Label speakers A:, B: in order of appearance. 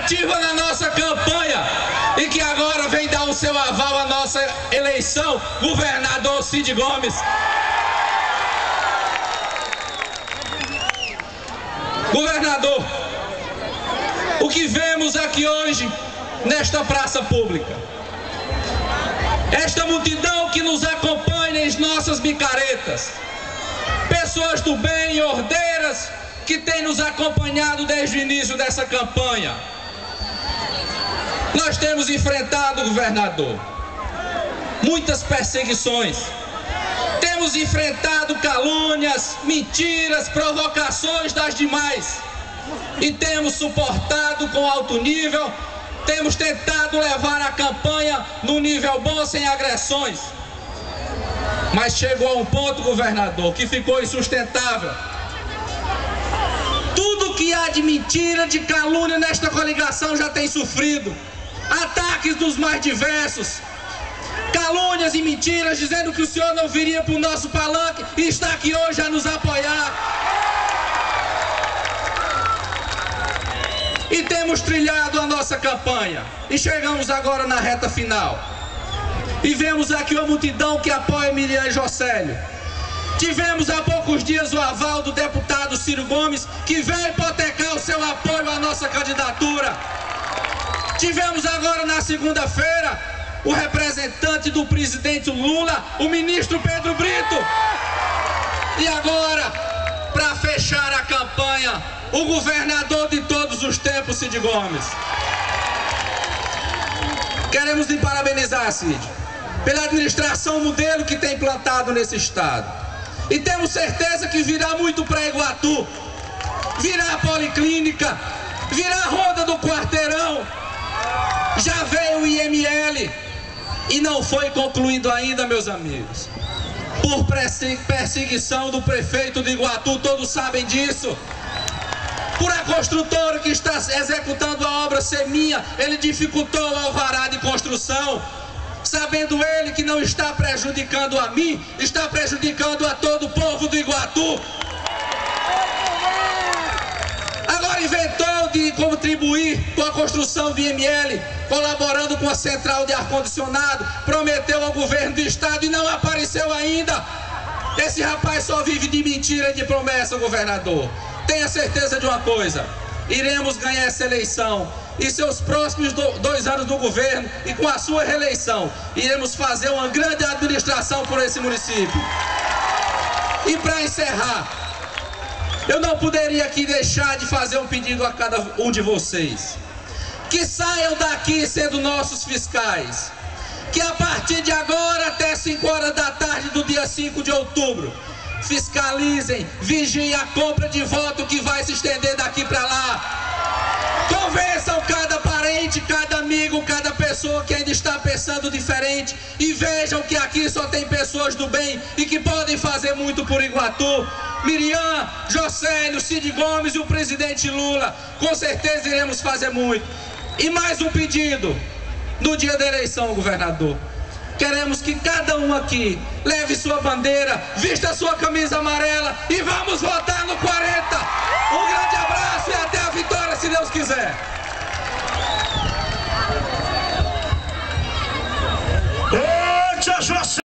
A: ativa na nossa campanha e que agora vem dar o seu aval à nossa eleição, governador Cid Gomes. Governador, o que vemos aqui hoje nesta praça pública, esta multidão que nos acompanha em nossas micaretas, pessoas do bem, ordeiras, que têm nos acompanhado desde o início dessa campanha. Nós temos enfrentado, governador, muitas perseguições, temos enfrentado calúnias, mentiras, provocações das demais, e temos suportado com alto nível, temos tentado levar a campanha num nível bom, sem agressões. Mas chegou a um ponto, governador, que ficou insustentável. Tudo que há de mentira, de calúnia nesta coligação já tem sofrido ataques dos mais diversos, calúnias e mentiras, dizendo que o senhor não viria para o nosso palanque e está aqui hoje a nos apoiar. E temos trilhado a nossa campanha e chegamos agora na reta final. E vemos aqui uma multidão que apoia Miriam Jocélio. Tivemos há poucos dias o aval do deputado Ciro Gomes, que veio hipotecar o seu apoio à nossa candidatura. Tivemos agora na segunda-feira o representante do presidente Lula, o ministro Pedro Brito. E agora, para fechar a campanha, o governador de todos os tempos, Cid Gomes. Queremos lhe parabenizar, Cid, pela administração modelo que tem implantado nesse estado. E temos certeza que virá muito para Iguatu, virá a Policlínica, virá a Ronda do Quarteirão, já veio o IML e não foi concluído ainda, meus amigos, por perseguição do prefeito de Iguatu, todos sabem disso. Por a construtora que está executando a obra Seminha, ele dificultou o alvará de construção, sabendo ele que não está prejudicando a mim, está prejudicando a todo o povo do Iguatu. Agora inventou de contribuir com a construção do IML, colaborando com a central de ar-condicionado, prometeu ao governo do estado e não apareceu ainda. Esse rapaz só vive de mentira e de promessa, governador. Tenha certeza de uma coisa: iremos ganhar essa eleição e seus próximos 2 anos do governo, e com a sua reeleição iremos fazer uma grande administração por esse município. E para encerrar, eu não poderia aqui deixar de fazer um pedido a cada um de vocês: que saiam daqui sendo nossos fiscais, que a partir de agora até 5 horas da tarde do dia 5 de outubro fiscalizem, vigiem a compra de voto que vai se estender daqui para lá. Convençam cada parente, cada amigo, cada pessoa que ainda está pensando diferente, e vejam que aqui só tem pessoas do bem e que podem fazer muito por Iguatu. Miriam Jocélio, Cid Gomes e o presidente Lula, com certeza iremos fazer muito. E mais um pedido: no dia da eleição, governador, queremos que cada um aqui leve sua bandeira, vista sua camisa amarela e vamos votar no 40. Um grande abraço e até a vitória, se Deus quiser.